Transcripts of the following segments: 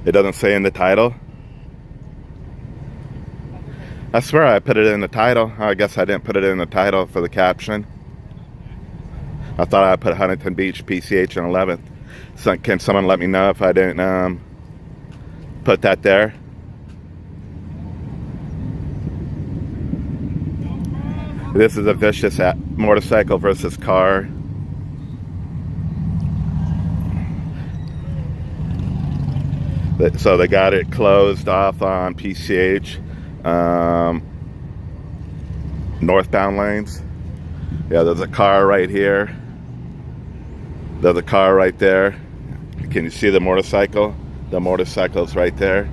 It doesn't say in the title. I swear I put it in the title. I guess I didn't put it in the title for the caption. I thought I put Huntington Beach, PCH, and 11th. So can someone let me know if I didn't put that there? This is a vicious motorcycle versus car. So they got it closed off on PCH, northbound lanes. Yeah, there's a car right here. There's a car right there. Can you see the motorcycle? The motorcycle's right there.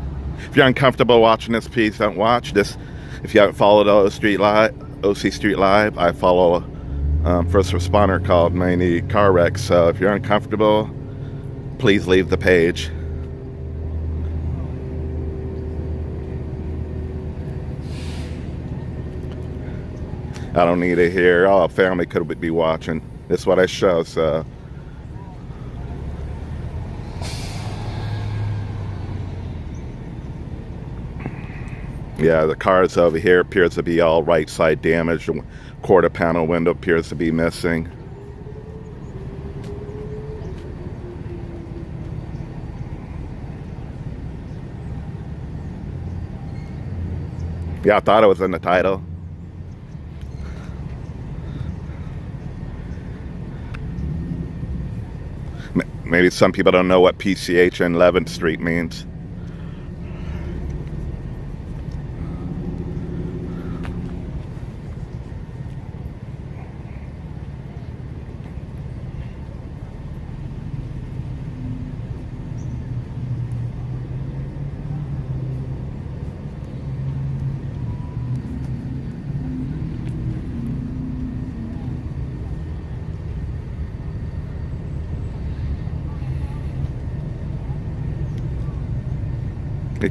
If you're uncomfortable watching this, please don't watch this. If you haven't followed OC Street Live, I follow first responder called mainly car wrecks. So if you're uncomfortable, please leave the page. I don't need it here. All family could be watching. This is what I show, so. Yeah, the cars over here appears to be all right side damaged. Quarter panel window appears to be missing. Yeah, I thought it was in the title. Maybe some people don't know what PCH and 11th Street means.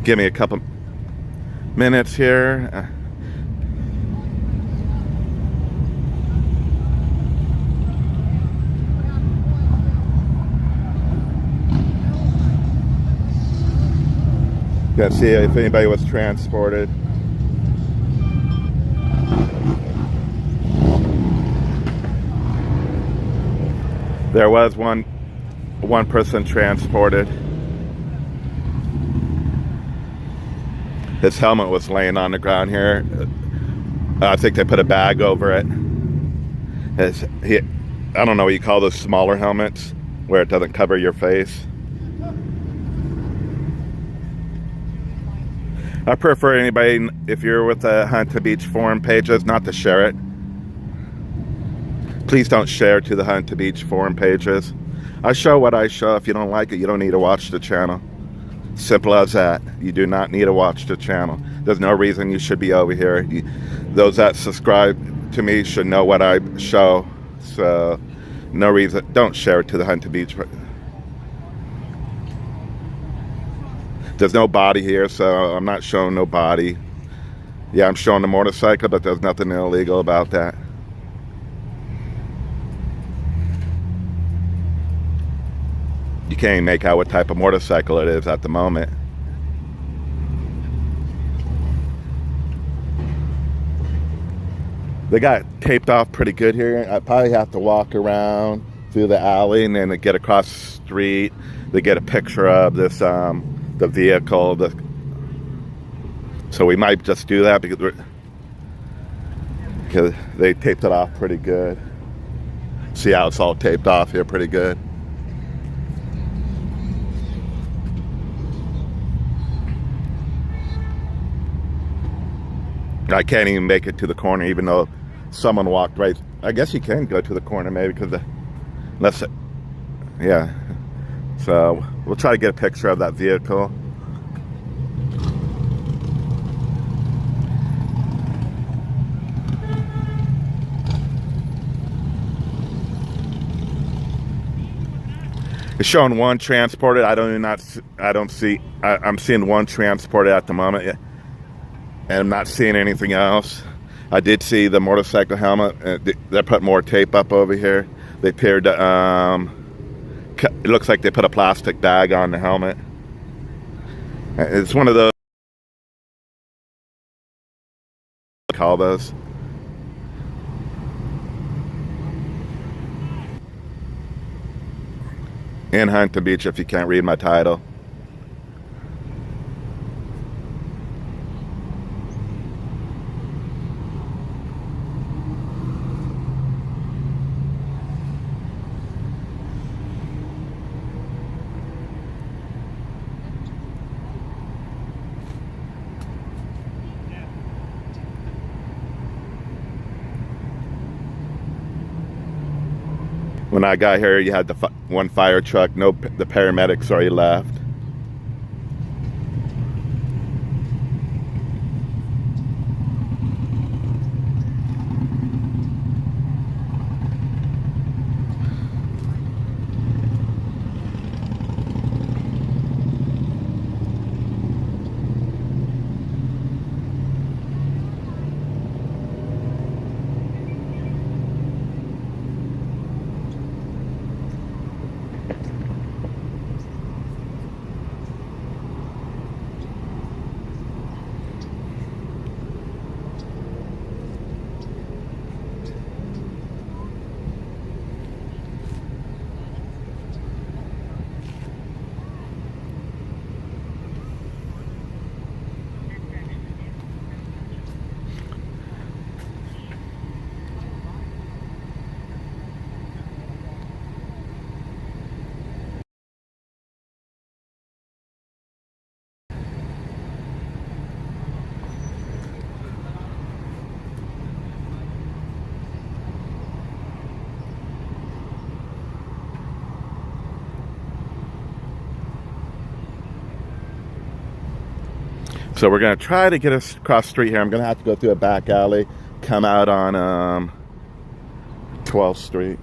Give me a couple minutes here. Gotta see if anybody was transported. There was one person transported. His helmet was laying on the ground here. I think they put a bag over it. I don't know what you call those smaller helmets where it doesn't cover your face. I prefer anybody, if you're with the Huntington Beach forum pages, not to share it. Please don't share to the Huntington Beach forum pages. I show what I show. If you don't like it, you don't need to watch the channel. Simple as that. You do not need to watch the channel. There's no reason you should be over here. Those that subscribe to me should know what I show. So, no reason. Don't share it to the Huntington Beach. There's no body here, so I'm not showing no body. Yeah, I'm showing the motorcycle, but there's nothing illegal about that. You can't even make out what type of motorcycle it is at the moment. They got taped off pretty good here. I probably have to walk around through the alley and then get across the street to get a picture of this, the vehicle. So we might just do that because they taped it off pretty good. See how it's all taped off here pretty good. I can't even make it to the corner, even though someone walked right. I guess you can go to the corner, maybe, because yeah. So we'll try to get a picture of that vehicle. It's showing one transported. I'm seeing one transported at the moment. And I'm not seeing anything else. I did see the motorcycle helmet. They put more tape up over here. They appeared to, it looks like they put a plastic bag on the helmet. It's one of those, call those. In Huntington Beach, if you can't read my title. When I got here, you had the one fire truck. No, the paramedics already left. So we're gonna try to get us across the street here. I'm gonna have to go through a back alley, come out on 12th Street.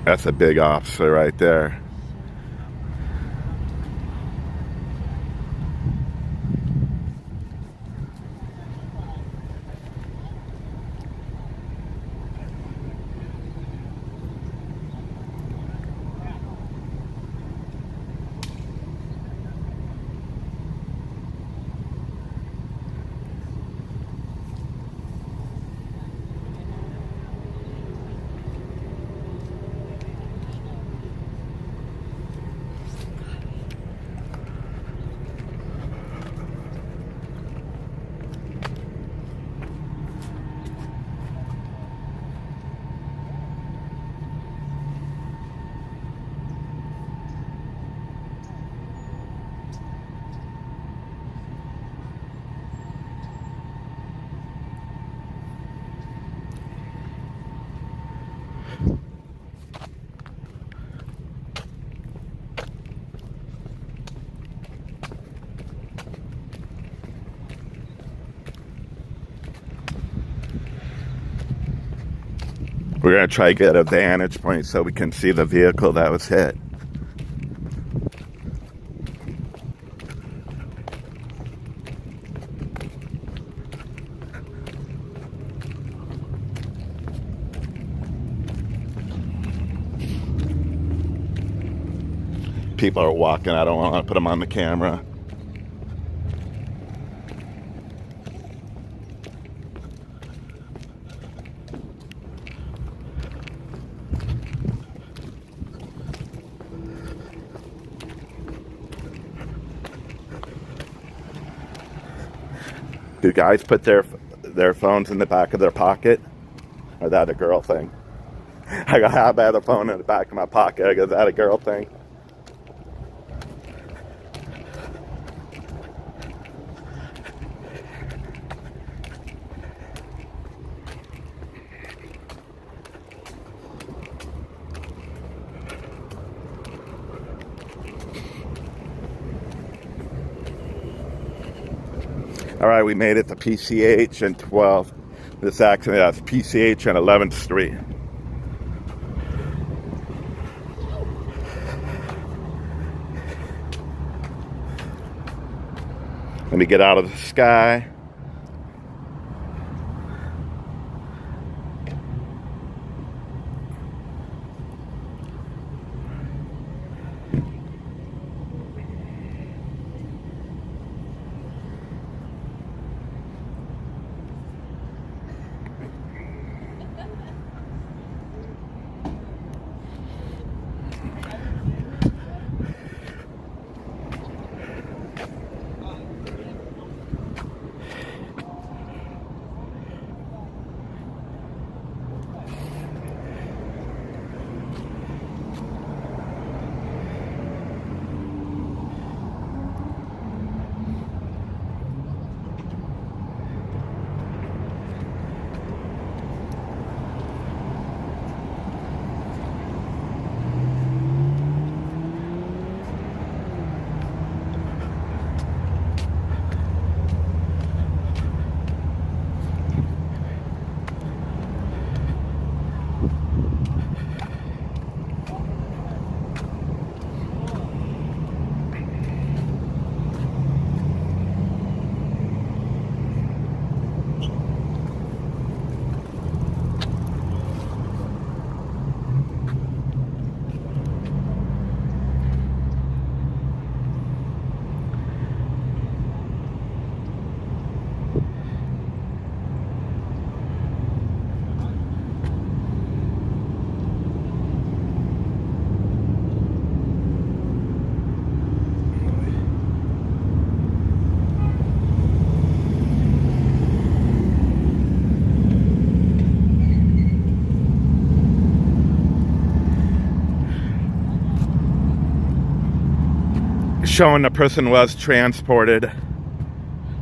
That's a big officer right there. We're gonna try to get a vantage point so we can see the vehicle that was hit. People are walking. I don't want to put them on the camera. Do guys put their phones in the back of their pocket? Or is that a girl thing? I have had a phone in the back of my pocket. Is that a girl thing? All right, we made it to PCH and 12th. This accident, that's PCH and 11th Street. Let me get out of the sky. showing the person was transported,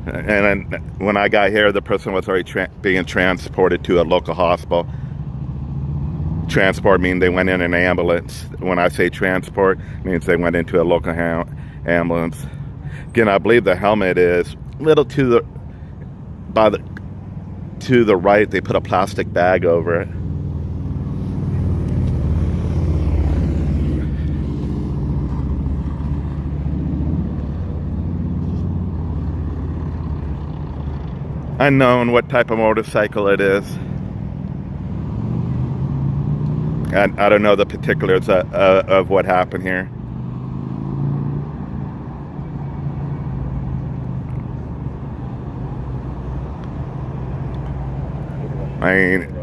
and then when I got here, the person was already being transported to a local hospital. Transport means they went in an ambulance. When I say transport, it means they went into a local ambulance. Again, I believe the helmet is a little to the right. They put a plastic bag over it. Unknown what type of motorcycle it is. I don't know the particulars of what happened here. I mean,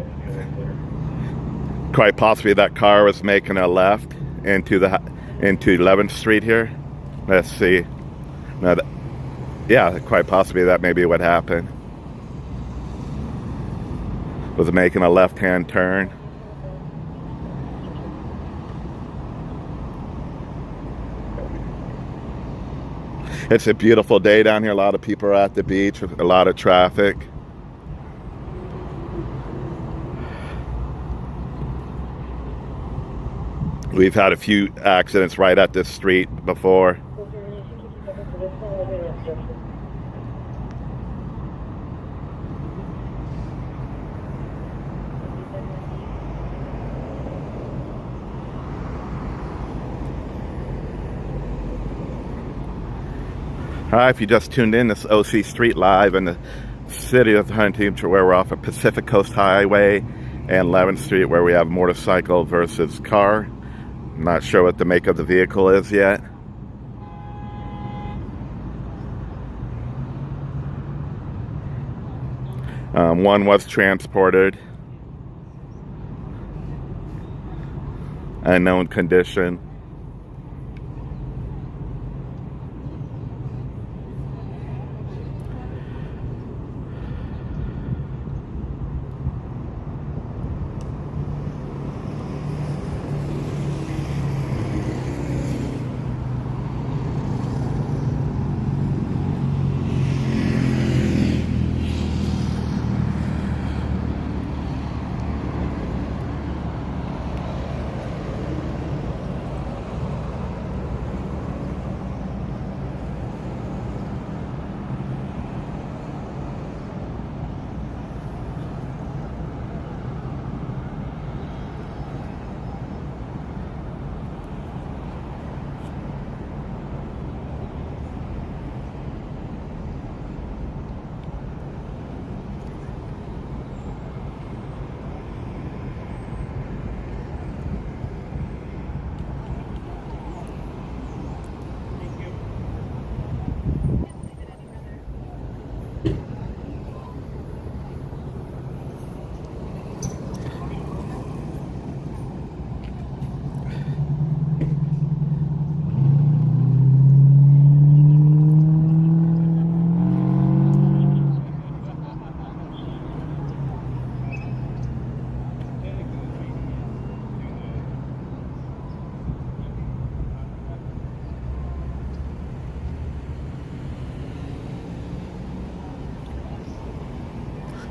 quite possibly that car was making a left into 11th Street here. Let's see. No, yeah, quite possibly that may be what happened. Was making a left-hand turn. It's a beautiful day down here. A lot of people are at the beach, with a lot of traffic. We've had a few accidents right at this street before. Hi, if you just tuned in, this OC Street Live in the city of Huntington, where we're off of Pacific Coast Highway and 11th Street, where we have motorcycle versus car. I'm not sure what the make of the vehicle is yet. One was transported. Unknown condition.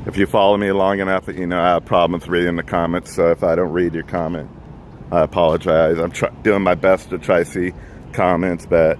If you follow me long enough, you know I have problems reading the comments, so if I don't read your comment, I apologize. I'm doing my best to try to see comments, but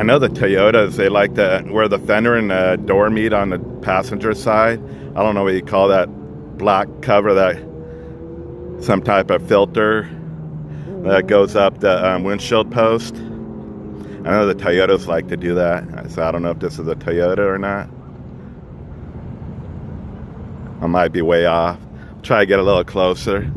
I know the Toyotas, they like where the fender and the door meet on the passenger side. I don't know what you call that black cover, that some type of filter that goes up the windshield post. I know the Toyotas like to do that. So I don't know if this is a Toyota or not. I might be way off. Try to get a little closer.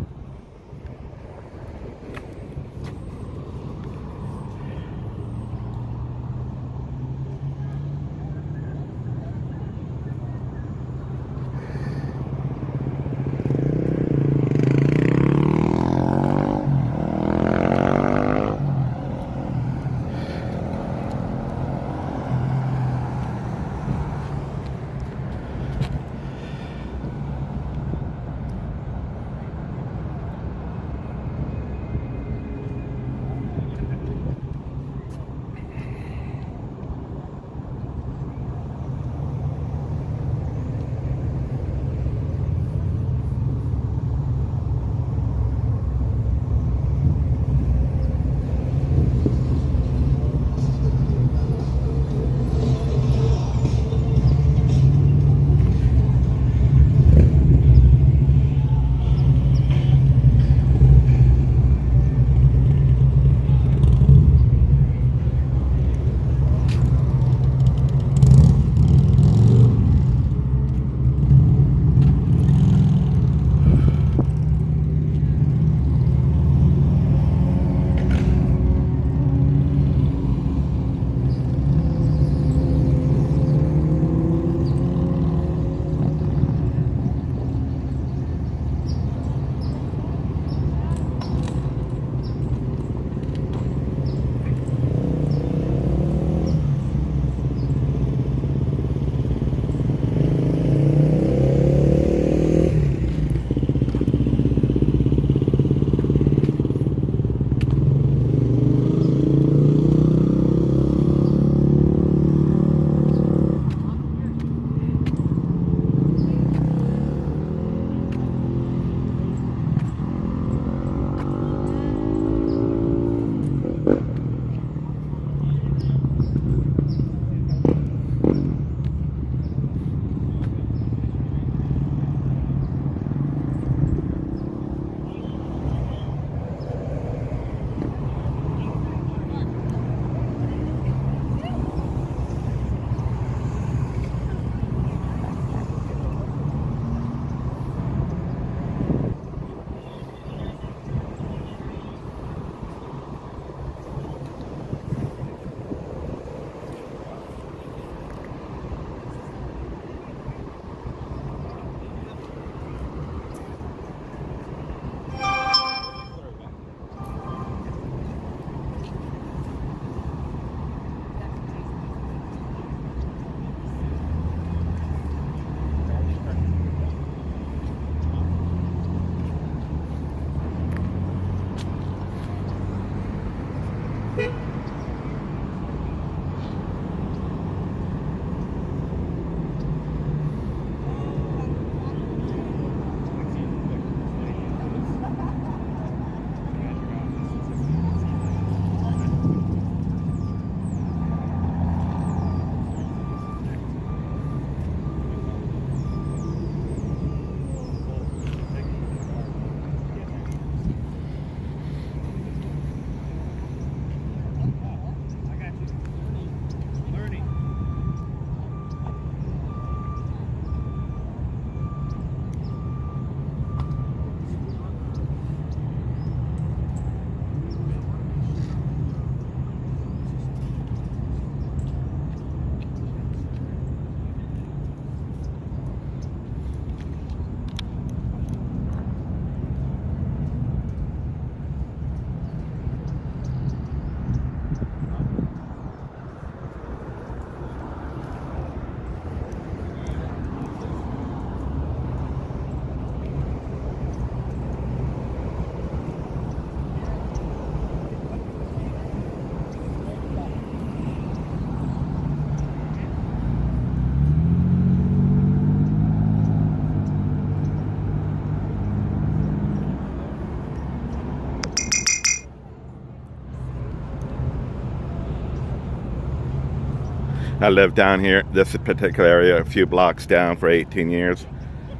I lived down here, this particular area, a few blocks down for 18 years.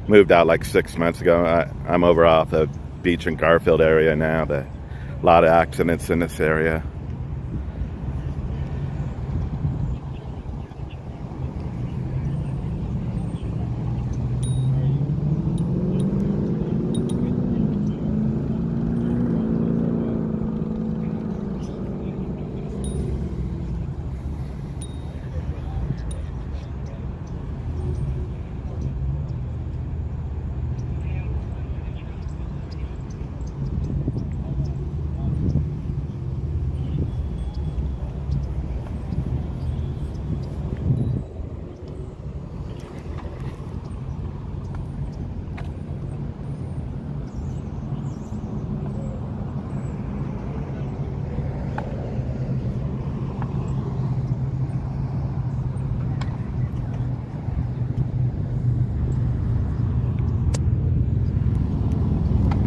Moved out like 6 months ago. I'm over off the Beach and Garfield area now. A lot of accidents in this area.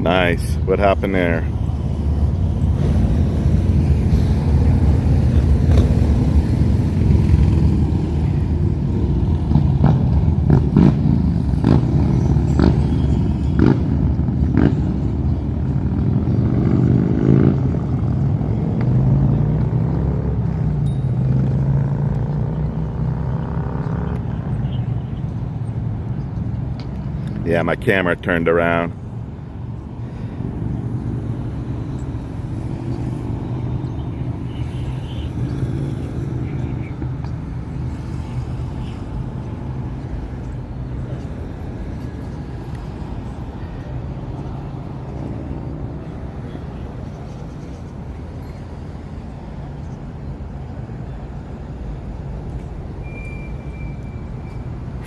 Nice. What happened there? Yeah, my camera turned around.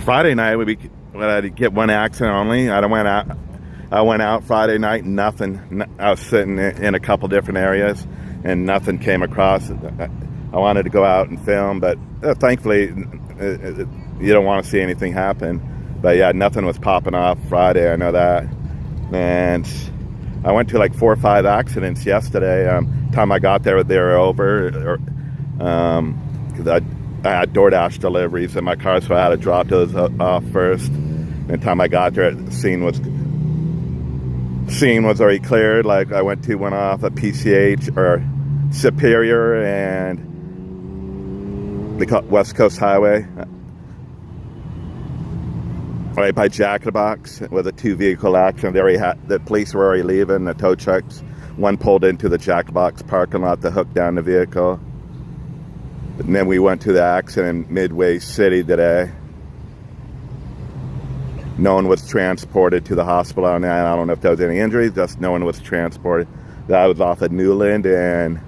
Friday night I'd get one accident only. I went out Friday night, nothing. I was sitting in a couple different areas and nothing came across. I wanted to go out and film, but thankfully you don't want to see anything happen. But yeah, nothing was popping off Friday, I know that. And I went to like 4 or 5 accidents yesterday. Time I got there, they were over. I had DoorDash deliveries in my car, so I had to drop those off first. And the time I got there, the scene was already cleared. Like I went to one off at PCH or Superior and they call it West Coast Highway, right by Jack in the Box, with a 2-vehicle accident. The police were already leaving. The tow trucks, one pulled into the Jack in the Box parking lot to hook down the vehicle. And then we went to the accident in Midway City today. No one was transported to the hospital on that. I don't know if there was any injuries, just no one was transported. That was off of Newland and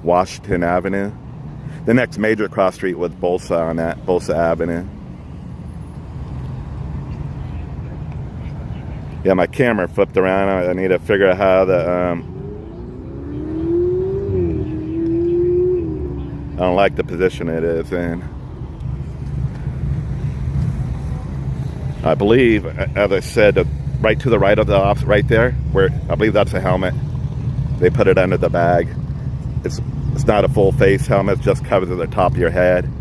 Washington Avenue. The next major cross street was Bolsa on that, Bolsa Avenue. Yeah, my camera flipped around. I need to figure out how the... I don't like the position it is in. I believe, as I said, right to the right of the officer, right there, where I believe that's a helmet. They put it under the bag. It's not a full face helmet, it just covers the top of your head.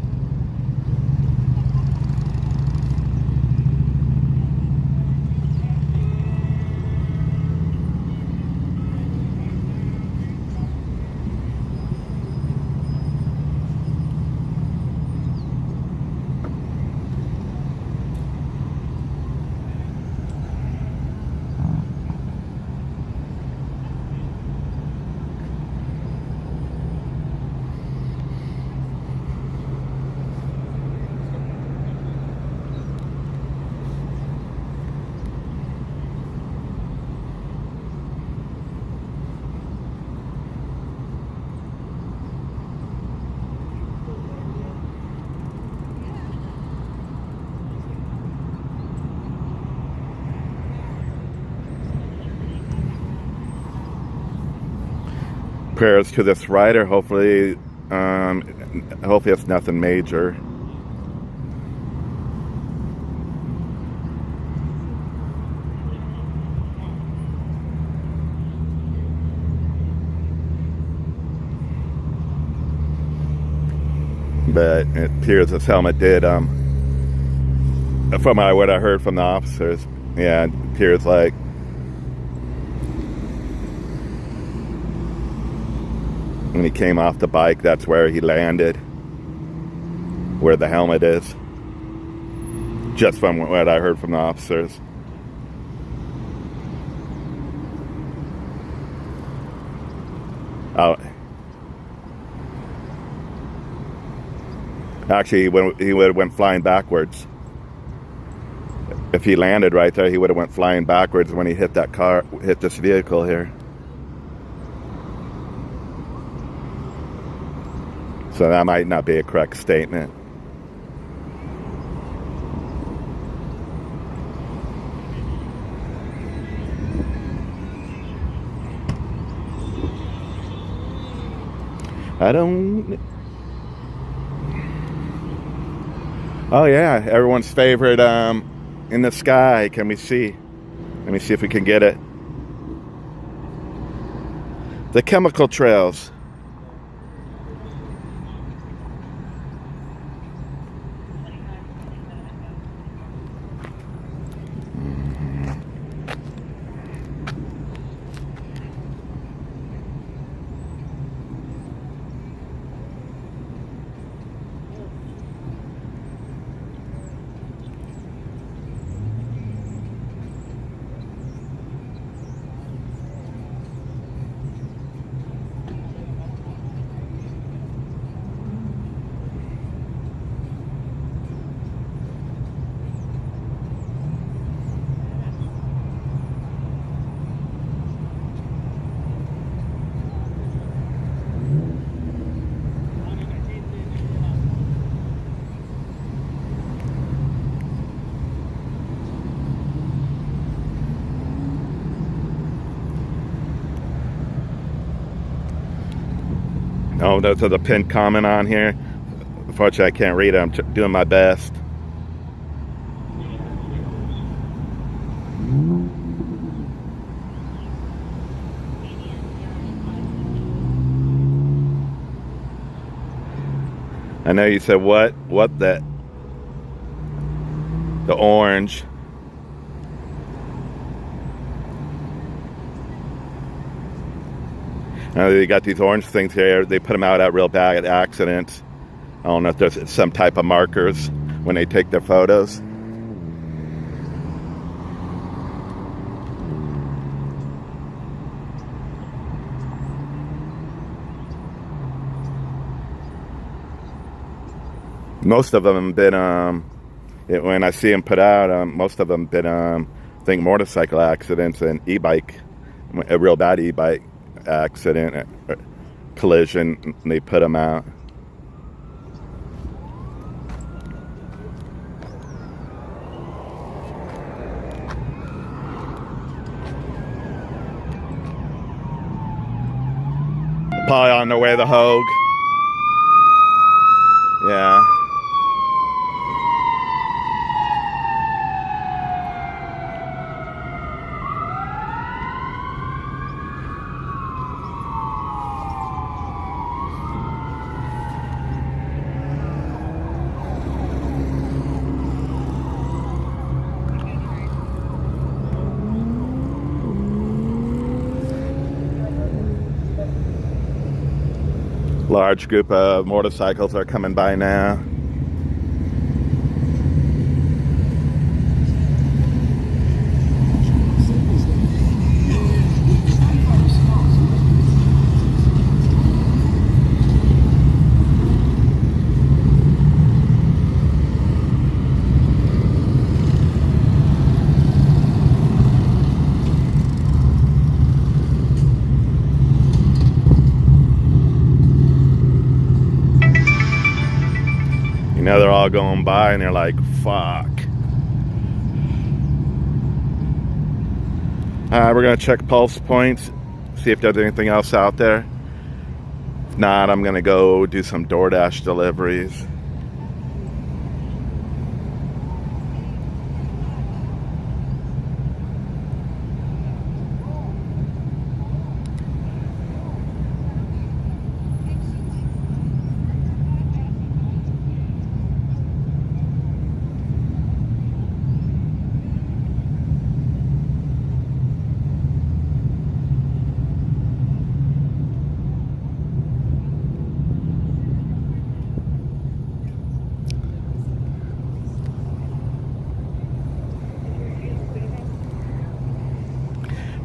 Prayers to this rider. Hopefully it's nothing major. but it appears his helmet did. From what I heard from the officers, yeah, it appears like when he came off the bike, that's where he landed, where the helmet is. Just from what I heard from the officers. Oh. Actually, he would have went flying backwards. If he landed right there, he would have went flying backwards when he hit that car, hit this vehicle here. So that might not be a correct statement. I don't... Oh yeah, everyone's favorite in the sky. Can we see? Let me see if we can get it. The chemical trails. Oh, those are the pinned comment on here. Unfortunately, I can't read it. I'm doing my best. I know you said what that? The orange. Now they got these orange things here. They put them out at real bad accidents. I don't know if there's some type of markers when they take their photos. Most of them have been, when I see them put out, most of them have been, I think, motorcycle accidents and e-bike, a real bad e-bike accident, collision, and they put them out. Probably on their way to the Hogue. Yeah. Large group of motorcycles are coming by now. Now they're all going by and they're like, fuck. We're gonna check pulse points, see if there's anything else out there. If not, I'm gonna go do some DoorDash deliveries.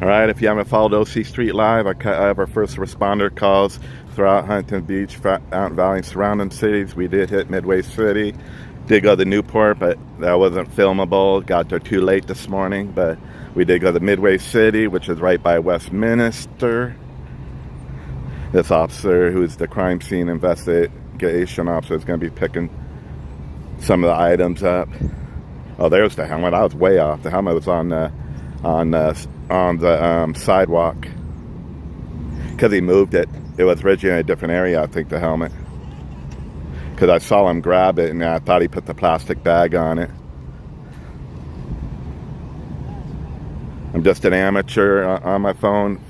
All right, if you haven't followed OC Street Live, I have our first responder calls throughout Huntington Beach, Mountain Valley, and surrounding cities. We did hit Midway City, did go to Newport, but that wasn't filmable. Got there too late this morning, but we did go to Midway City, which is right by Westminster. This officer, who's the crime scene investigation officer, is going to be picking some of the items up. Oh, there's the helmet. I was way off. The helmet was on the sidewalk because he moved it. It was originally in a different area, I think, the helmet. Because I saw him grab it and I thought he put the plastic bag on it. I'm just an amateur on my phone,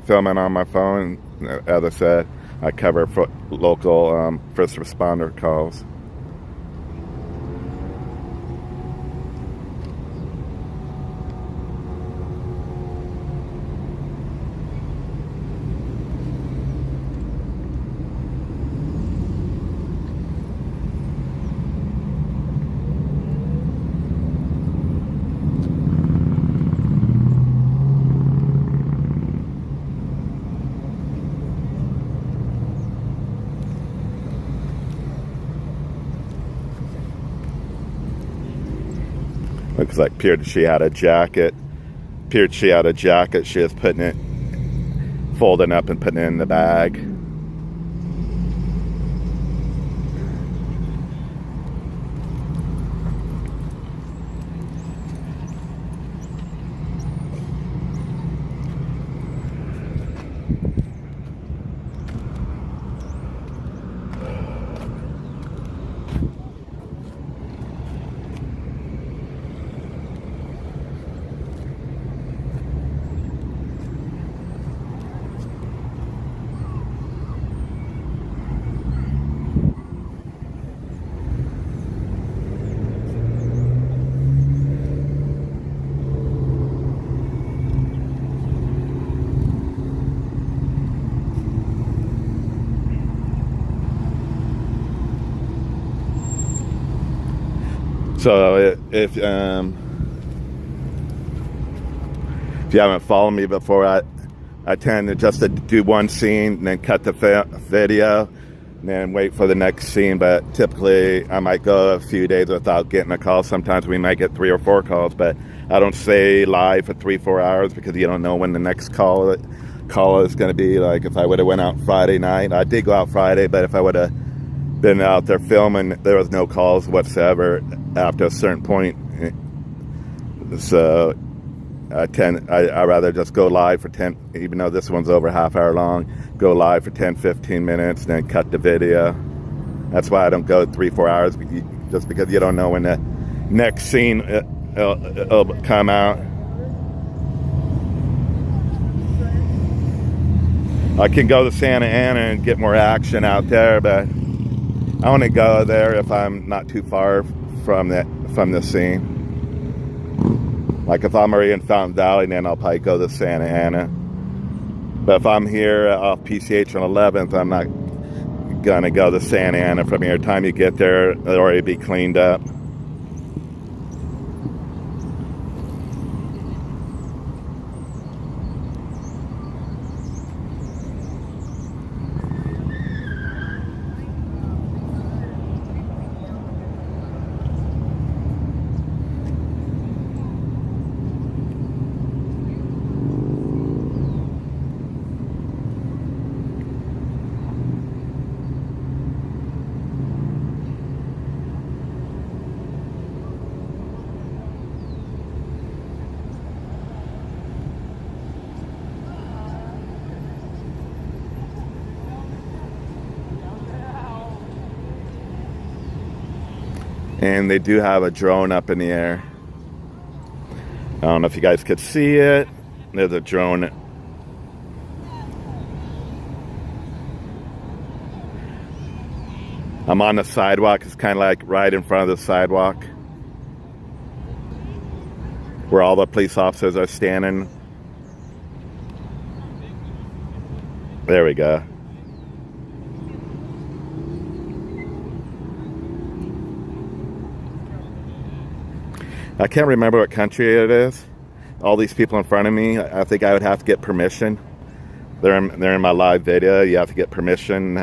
filming on my phone. As I said, I cover for local first responder calls. Looks like she had a jacket. She was putting it, folding up and putting it in the bag. So if you haven't followed me before, I tend to just to do one scene and then cut the video and then wait for the next scene. But typically I might go a few days without getting a call. Sometimes we might get 3 or 4 calls, but I don't stay live for 3-4 hours because you don't know when the next call is going to be. Like if I would have went out Friday night, I did go out Friday, but if I would have been out there filming, there was no calls whatsoever after a certain point. So I rather just go live for 10, even though this one's over half hour long, go live for 10-15 minutes and then cut the video. That's why I don't go 3-4 hours, just because you don't know when the next scene will come out. I can go to Santa Ana and get more action out there, but I want to go there if I'm not too far from the scene. Like if I'm already in Fountain Valley, then I'll probably go to Santa Ana. But if I'm here off PCH on 11th, I'm not gonna go to Santa Ana. From here, time you get there, it'll already be cleaned up. And they do have a drone up in the air. I don't know if you guys could see it. There's a drone. I'm on the sidewalk. It's kind of like right in front of the sidewalk where all the police officers are standing. There we go. I can't remember what country it is. All these people in front of me, I think I would have to get permission. They're in my live video. You have to get permission.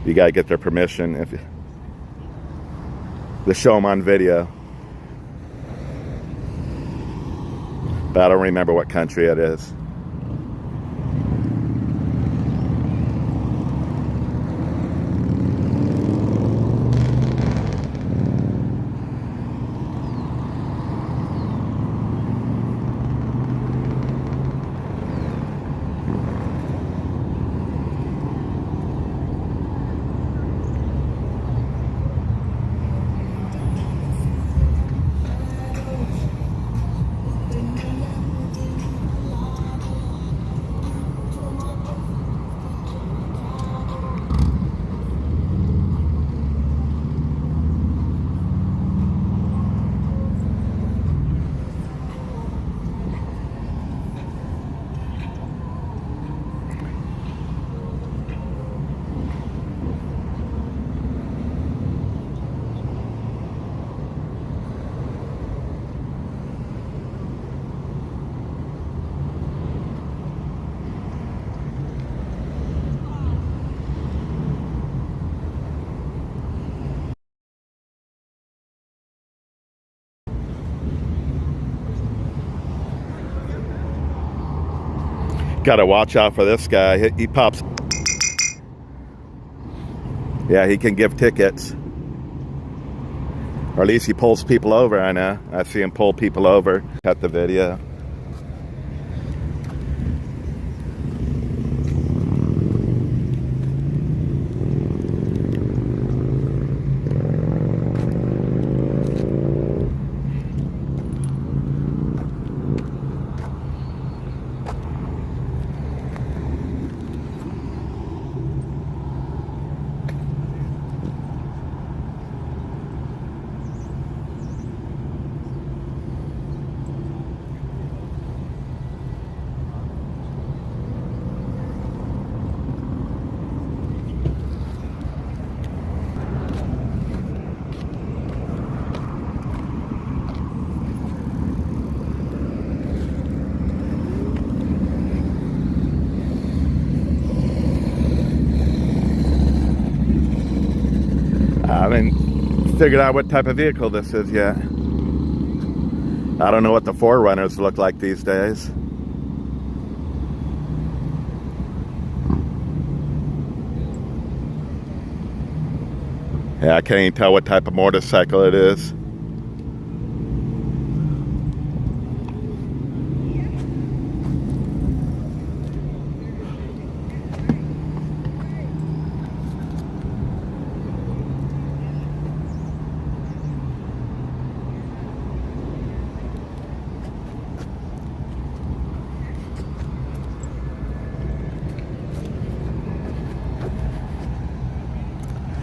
You gotta get their permission to show them on video. But I don't remember what country it is. Gotta watch out for this guy. He pops. Yeah, he can give tickets. Or at least he pulls people over, I know. I see him pull people over. Cut the video. I haven't figured out what type of vehicle this is yet. I don't know what the 4Runners look like these days. Yeah, I can't even tell what type of motorcycle it is.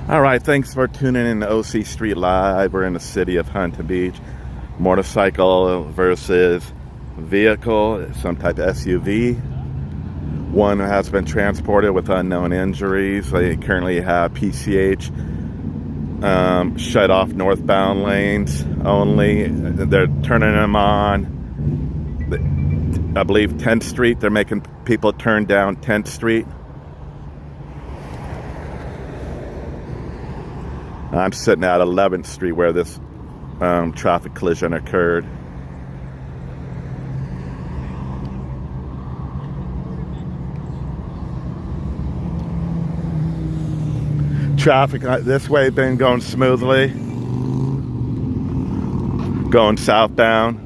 All right, thanks for tuning in to OC Street Live. We're in the city of Huntington Beach. Motorcycle versus vehicle, some type of SUV. One has been transported with unknown injuries. They currently have PCH shut off northbound lanes only. They're turning them on, I believe, 10th Street. They're making people turn down 10th Street. I'm sitting at 11th Street where this traffic collision occurred. Traffic this way been going smoothly. Going southbound.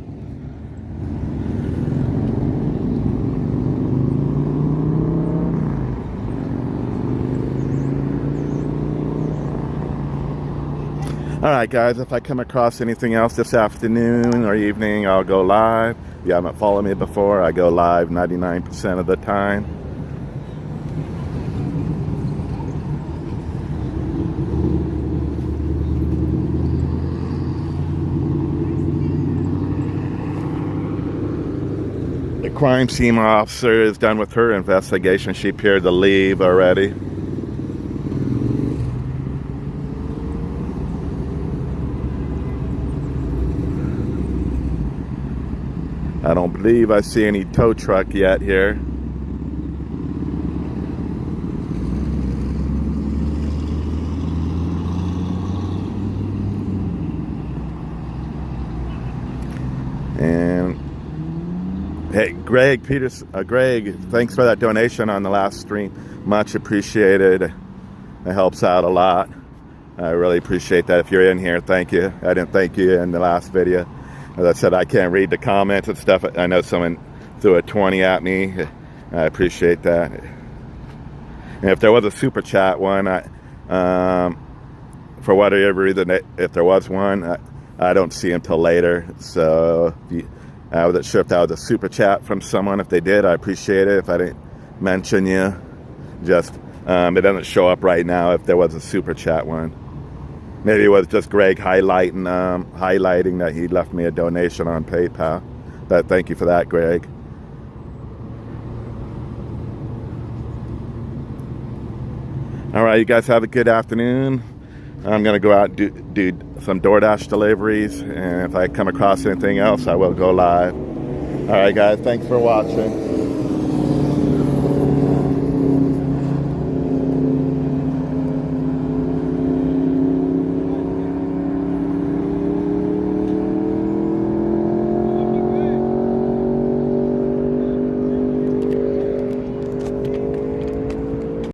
Alright guys, if I come across anything else this afternoon or evening, I'll go live. If you haven't followed me before, I go live 99% of the time. The crime scene officer is done with her investigation. She appeared to leave already. I don't believe I see any tow truck yet here. And hey, Greg Peters, Greg, thanks for that donation on the last stream. Much appreciated. It helps out a lot. I really appreciate that. If you're in here, thank you. I didn't thank you in the last video. As I said, I can't read the comments and stuff. I know someone threw a 20 at me. I appreciate that. And if there was a super chat one, for whatever reason, if there was one, I don't see until later. So I wasn't sure if that was a super chat from someone. If they did, I appreciate it. If I didn't mention you, just it doesn't show up right now if there was a super chat one. Maybe it was just Greg highlighting that he left me a donation on PayPal. But thank you for that, Greg. All right, you guys have a good afternoon. I'm going to go out and do some DoorDash deliveries. And if I come across anything else, I will go live. All right, guys, thanks for watching.